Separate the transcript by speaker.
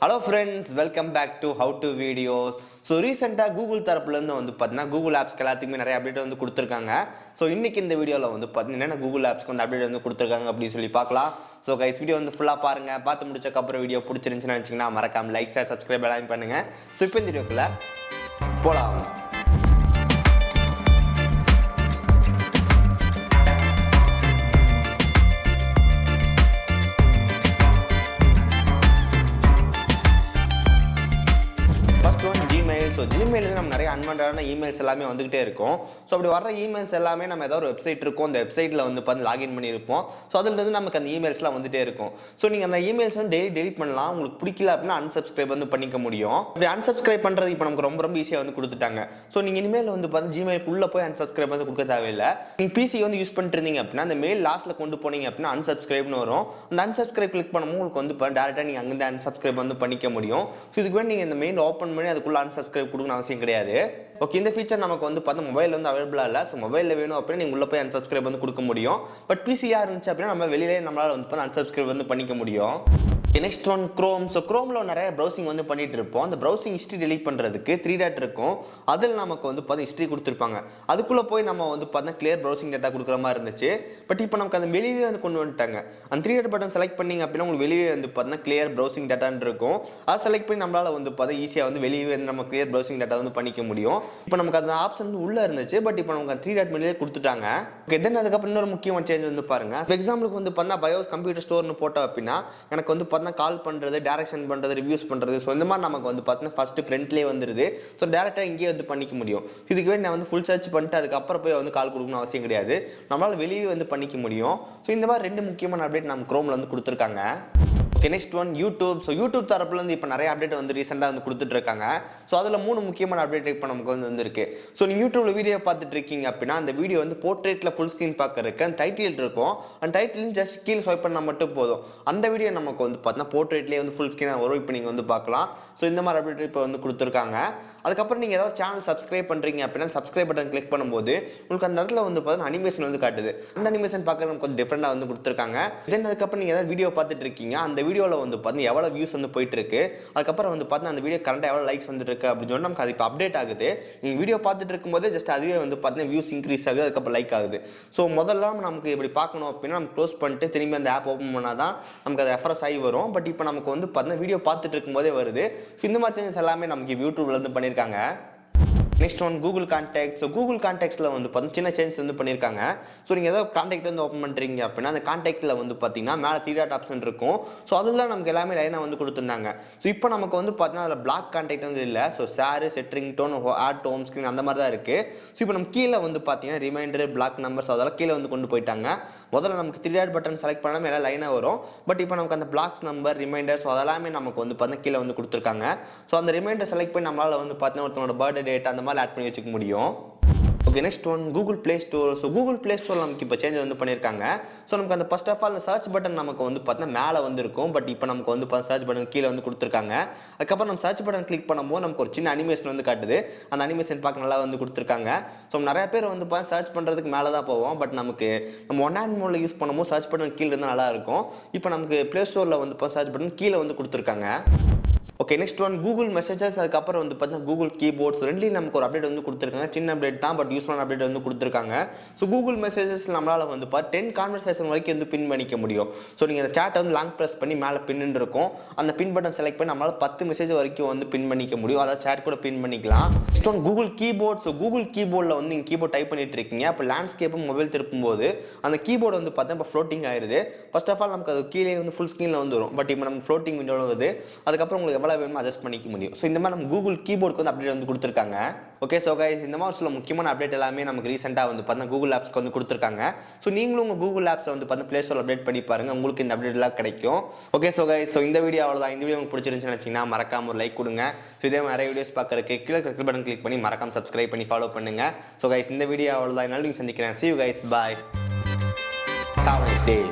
Speaker 1: Hello friends, welcome back to How to Videos. So ரீசெண்டாக Google தரப்புலேருந்து வந்து பார்த்தீங்கன்னா கூகுள் ஆப்ஸ்க்கு எல்லாத்துக்குமே நிறைய அப்டேட் வந்து கொடுத்துருக்காங்க. ஸோ இன்றைக்கி இந்த வீடியோவில் வந்து பார்த்தீங்கன்னா என்னென்ன கூகுள் ஆப்ஸ்க்கு வந்து அப்டேட் வந்து கொடுத்துருக்காங்க அப்படின்னு சொல்லி பார்க்கலாம். ஸோ கைஸ் வீடியோ வந்து ஃபுல்லாக பாருங்கள். பார்த்து முடிச்சக்கப்புறம் வீடியோ பிடிச்சிருந்துச்சுன்னு நினச்சிங்கன்னா மறக்காமல் லைக் ஷேர் சப்ஸ்கிரைப் எல்லாம் பண்ணுங்கள். ஸோ இப்போ இந்த வீடியோக்குள்ளே போகலாம். ஸோ ஜிமெயிலில் நம்ம நிறைய அன்வான்டான இமெயில்ஸ் எல்லாமே வந்துகிட்டே இருக்கும். ஸோ அப்படி வர இமெயில்ஸ் எல்லாமே நம்ம ஏதாவது ஒரு வெப்சைட் இருக்கும், அந்த வெப்சைட்டில் வந்து பார்த்து லாகின் பண்ணியிருப்போம். ஸோ அதுலேருந்து நமக்கு அந்த இமெயில்ஸ்லாம் வந்துகிட்டே இருக்கும். ஸோ நீங்கள் அந்த இமெயில்ஸ் வந்து டெய்லி டெலிட் பண்ணலாம். உங்களுக்கு பிடிக்கல அப்படின்னா அன்சப்ஸ்கிரைப் வந்து பண்ணிக்க முடியும். அப்படி அன்சப்ஸ்கிரைப் பண்ணுறது இப்போ நமக்கு ரொம்ப ரொம்ப ஈஸியாக வந்து கொடுத்துட்டாங்க. ஸோ நீங்கள் இனிமேல் வந்து பார்த்து ஜிமெயிலுக்குள்ளே போய் அன்சப்ஸ்கிரைப் வந்து கொடுக்க தேவையில்லை. நீங்கள் பிசி வந்து யூஸ் பண்ணிட்டு இருந்தீங்க அப்படின்னா அந்த மெயில் லாஸ்ட்டில் கொண்டு போனீங்க அப்படின்னா அன்சப்ஸ்கிரைப்னு வரும். அந்த அன்சப்ஸ்கிரைப் கிளிக் பண்ணும்போது உங்களுக்கு வந்து இப்போ டேரெக்டாக நீங்கள் அங்கேருந்து அன்சப்ஸ்கிரைப் வந்து பண்ணிக்க முடியும். ஸோ இதுக்கு வேணும் நீங்கள் இந்த மெயில் ஓப்பன் பண்ணி அதுக்குள்ளே அன்சப்ஸ்கிரைப் கொடுக்கணும் அவசியம் கிடையாது. ஓகே, இந்த ஃபீச்சர் நமக்கு வந்து பார்த்தா மொபைல் வந்து அவைலபிளாக இல்லை. ஸோ மொபைலில் வேணும் அப்படின்னா நீங்கள் உள்ளே போய் அன்சப்ஸ்கிரைப் வந்து கொடுக்க முடியும். பட் பிசியாக இருந்துச்சு அப்படின்னா நம்ம வெளியிலே நம்மளால் வந்து அன்சப்ஸ்கிரைப் வந்து பண்ணிக்க முடியும். Next one Chrome. ஸோ க்ரோமில் நிறைய ப்ரௌசிங் வந்து பண்ணிட்டு இருப்போம். அந்த ப்ரௌசிங் ஹிஸ்ட்ரி டெலிட் பண்ணுறதுக்கு 3 டாட் இருக்கும். அதில் நமக்கு வந்து பார்த்தா ஹிஸ்ட்ரி கொடுத்துருப்பாங்க. அதுக்குள்ளே போய் நம்ம வந்து பார்த்தா கிளியர் ப்ரௌசிங் டேட்டா கொடுக்குற மாதிரி இருந்துச்சு. பட் இப்போ நமக்கு அந்த வெளியே வந்து கொண்டு வந்துட்டாங்க. அந்த 3 டாட் பட்டன் செலக்ட் பண்ணிங்க அப்படின்னா உங்களுக்கு வெளியே வந்து பார்த்தா கிளியர் ப்ரௌசிங் டேட்டான்னு இருக்கும். அதை செலக்ட் பண்ணி நம்மளால் வந்து பார்த்தா ஈஸியாக வந்து வெளியே வந்து நம்ம கிளியர் ப்ரௌசிங் டேட்டா வந்து பண்ணிக்க முடியும். இப்போ நமக்கு அந்த ஆப்ஷன் வந்து உள்ளே இருந்துச்சு. பட் இப்போ நமக்கு 3 டாட் மெனுலே கொடுத்துட்டாங்க. ஓகே, தென் அதுக்கப்புறம் இன்னொரு முக்கியமான சேஞ்ச் வந்து பாருங்க. எக்ஸாம்பிளுக்கு வந்து பார்த்தா பயோஸ் கம்ப்யூட்டர் ஸ்டோர்னு போட்டோம் அப்படின்னா எனக்கு வந்து பார்த்தா கால் பண்ணுறது, டைரக்ஷன் பண்ணுறது, ரிவ்யூஸ் பண்ணுறது, ஸோ இந்த மாதிரி நமக்கு வந்து பார்த்தீங்கன்னா ஃபஸ்ட்டு ஃப்ரண்ட்லேயே வந்துடுது. ஸோ டேரெக்டாக இங்கேயே வந்து பண்ணிக்க முடியும். இதுக்கு வேண்டி நான் வந்து ஃபுல் சர்ச் பண்ணிட்டு அதுக்கப்புறம் போய் வந்து கால் கொடுக்கணும் அவசியம் கிடையாது. நம்மளால் வெளியே வந்து பண்ணிக்க முடியும். ஸோ இந்த மாதிரி 2 முக்கியமான அப்டேட் நம்ம க்ரோமில் வந்து கொடுத்துருக்காங்க. Okay, next one YouTube. So YouTube தரப்புலேருந்து இப்போ நிறைய அப்டேட் வந்து ரீசெண்டாக வந்து கொடுத்துட்ருக்காங்க. ஸோ அதில் 3 முக்கியமான அப்டேட் இப்போ நமக்கு வந்து வந்துருக்கு. ஸோ நீங்கள் யூடியூப்ல வீடியோ பார்த்துட்டு இருக்கீங்க அப்படின்னா அந்த வீடியோ வந்து போர்ட்ரேட்டில் ஃபுல் ஸ்க்ரீன் பார்க்கறதுக்கு அந்த டைட்டில் இருக்கும். அந்த டைட்டில் ஜஸ்ட் கீழே ஸ்வைப் பண்ணால் மட்டும் போதும். அந்த வீடியோ நமக்கு வந்து பார்த்தீங்கன்னா போர்ட்ரேட்லேயே வந்து ஃபுல் ஸ்க்ரீனாக வரும். இப்போ நீங்கள் வந்து பார்க்கலாம். ஸோ இந்த மாதிரி அப்டேட் இப்போ வந்து கொடுத்துருக்காங்க. அதுக்கப்புறம் நீங்கள் ஏதாவது சேனல் சப்ஸ்கிரைப் பண்ணுறீங்க அப்படின்னா சப்ஸ்கிரைப் பட்டன் கிளிக் பண்ணும்போது உங்களுக்கு அந்த இடத்துல வந்து பார்த்தீங்கன்னா அனிமேஷன் வந்து காட்டுது. அந்த அனிமேஷன் பார்க்குறது கொஞ்சம் டிஃப்ரெண்டாக வந்து கொடுத்துருக்காங்க. தென் அதுக்கப்புறம் நீங்கள் ஏதாவது வீடியோ பார்த்துட்டு இருக்கீங்க, அந்த வீடியோவில் வந்து பார்த்தீங்கன்னா எவ்வளோ வியூஸ் வந்து போயிட்டு இருக்கு, அதுக்கப்புறம் வந்து பார்த்தீங்கன்னா அந்த வீடியோ கரண்டாக எவ்வளோ லைக்ஸ் வந்துட்டு இருக்கு அப்படின்னு சொல்லி நமக்கு அது இப்போ அப்டேட் ஆகுது. நீங்கள் வீடியோ பார்த்துட்டு இருக்கும்போது ஜஸ்ட் அதுவே வந்து பார்த்தீங்கன்னா வியூஸ் இன்க்ரீஸ் ஆகுது, அதுக்கப்புறம் லைக் ஆகுது. ஸோ முதல்ல நமக்கு இப்படி பார்க்கணும் அப்படின்னா நம்ம க்ளோஸ் பண்ணிட்டு திரும்பி அந்த ஆப் ஓப்பன் பண்ணால் தான் நமக்கு அது ரெஃப்ரெஷ் ஆகி வரும். பட் இப்போ நமக்கு வந்து பார்த்தீங்கன்னா வீடியோ பார்த்துட்டு இருக்கும்போதே வருது. ஸோ இந்த மாதிரி சேஞ்சஸ் எல்லாமே நமக்கு யூடியூப்ல இருந்து பண்ணியிருக்காங்க. Next one Google contact. So Google கான்டாக்ட்ஸில் வந்து பார்த்தீங்கன்னா சின்ன சேஞ்ச் வந்து பண்ணியிருக்காங்க. ஸோ நீங்கள் ஏதாவது கான்டாக்ட் வந்து ஓப்பன் பண்ணுறீங்க அப்படின்னா அந்த கான்டாக்டில் வந்து பார்த்தீங்கன்னா மேலே 3 டாட் ஆப்ஷன் இருக்கும். ஸோ அதில் நமக்கு எல்லாமே லைனாக வந்து கொடுத்துருந்தாங்க. ஸோ இப்போ நமக்கு வந்து பார்த்தீங்கன்னா அதில் பிளாக் கான்டாக்ட் வந்து இல்லை. So share, set ring tone, add to home screen அந்த மாதிரி தான் இருக்குது. ஸோ இப்போ நம்ம கீழே வந்து பார்த்தீங்கன்னா ரிமைண்டர், பிளாக் நம்பர்ஸ் அதெல்லாம் கீழே வந்து கொண்டு போயிட்டாங்க. முதல்ல நமக்கு 3 டாட் பட்டன் செலக்ட் பண்ணாமல் எல்லாம் லைனாக வரும். பட் இப்போ நமக்கு அந்த பிளாக்ஸ் நம்பர், ரிமைண்டர் ஸோ அதெல்லாமே நமக்கு வந்து பார்த்தீங்கன்னா கீழே வந்து கொடுத்துருக்காங்க. ஸோ அந்த ரிமைண்டர் செலக்ட் பண்ணி நம்மளால் வந்து பார்த்தீங்கன்னா ஒருத்தனோட பர்த்டே டேட் அந்த மாதிரி ஆட் பண்ணி வச்சுக்க முடியும். Okay, next one Google Play Store. So Google Play Store நமக்கு இப்போ சேஞ்ச் வந்து பண்ணியிருக்காங்க. ஸோ நமக்கு அந்த first of all search button நமக்கு வந்து பார்த்தீங்கன்னா மேலே வந்து இருக்கும். பட் இப்போ நமக்கு வந்து சர்ச் பட்டன் கீழே வந்து கொடுத்துருக்காங்க. அதுக்கப்புறம் நம்ம சர்ச் பட்டன் கிளிக் பண்ணும்போது நமக்கு ஒரு சின்ன அனிமேஷன் வந்து காட்டுது. அந்த அனிமேஷன் பார்க்க நல்லா வந்து கொடுத்துருக்காங்க. ஸோ நிறைய பேர் வந்து சர்ச் பண்ணுறதுக்கு மேலே தான் போவோம். பட் நமக்கு நம்ம ஒன் ஹேண்ட் மோடில் யூஸ் பண்ணும்போது சர்ச் பட்டன் கீழே இருந்தால் நல்லா இருக்கும். இப்போ நமக்கு ப்ளே ஸ்டோரில் வந்து சர்ச் பட்டன் கீழே வந்து கொடுத்துருக்காங்க. Okay, next one Google messages. அதுக்கப்புறம் வந்து பார்த்தீங்கன்னா கூகுள் கீபோர்ட்ஸ் ரெண்டுலையும் நமக்கு ஒரு அப்டேட் வந்து கொடுத்துருக்காங்க. சின்ன அப்டேட் தான், பட் யூஸ்ஃபுல்லான அப்டேட் வந்து கொடுத்துருக்காங்க. ஸோ கூகுள் மெசேஜஸ் நம்மளால் வந்து 10 கான்வர்சேஷன் வரைக்கும் வந்து பின் பண்ணிக்க முடியும். ஸோ நீங்கள் அந்த சேட்டை வந்து லாங் ப்ரெஸ் பண்ணி மேலே பின்னு இருக்கும். அந்த பின் பட்டன் செலக்ட் பண்ணி நம்மளால் 10 மெசேஜ் வரைக்கும் வந்து பின் பண்ணிக்க முடியும். அதாவது சேட் கூட பின் பண்ணிக்கலாம். Next one Google keyboard. So Google கீபோர்டில் வந்து நீங்கள் கீபோர்ட் டைப் பண்ணிட்டு இருக்கீங்க. அப்போ லேண்ட்ஸ்கேப்பும் மொபைல் திருப்பும்போது அந்த கீபோர்டு வந்து பார்த்தா இப்போ ஃப்ளோட்டிங் ஆயிடுது. ஃபர்ஸ்ட் ஆஃப் ஆல் நமக்கு அது கீழே வந்து ஃபுல் ஸ்க்ரீனில் வந்து வரும். பட் இப்போ நம்ம ஃப்ளோட்டிங் விண்டோவில் வருது. அதுக்கப்புறம் உங்களுக்கு எவ்வளோ வேணுமோ அட்ஜஸ்ட் பண்ணிக்க முடியும். ஸோ இந்த மாதிரி நம்ம கூகுள் கீபோர்டுக்கு வந்து அப்டேட் வந்து கொடுத்துருக்காங்க. ஓகே, ஸோ கைஸ் இந்த மாதிரி சில முக்கியமான அப்டேட் எல்லாமே நமக்கு ரீசெண்டாக வந்து பார்த்தீங்கன்னா கூகுள் ஆப்ஸ்க்கு வந்து கொடுத்துருக்காங்க. ஸோ நீங்களும் உங்கள் கூகுள் ஆப்ஸை வந்து பார்த்தீங்கன்னா ப்ளே ஸ்டோர் அப்டேட் பண்ணி பாருங்க, உங்களுக்கு இந்த அப்டேட் எல்லாம் கிடைக்கும். ஓகே, ஸோ கைஸ் ஸோ இந்த வீடியோ அவ்வளோதான். இந்த வீடியோ உங்களுக்கு பிடிச்சிருந்துச்சுன்னு நினச்சிங்கன்னா மறக்காம ஒரு லைக் கொடுங்க. ஸோ இதே மாதிரி நிறைய வீடியோஸ் பார்க்குறதுக்கு கீழே கிளிக் பட்டன் கிளிக் பண்ணி மறக்காம சப்ஸ்கிரைப் பண்ணி ஃபாலோ பண்ணுங்க. ஸோ கைஸ் இந்த வீடியோ அவ்வளோதான். என்னால் நீங்கள் சந்திக்கிறேன். See you guys, bye. Have a nice day.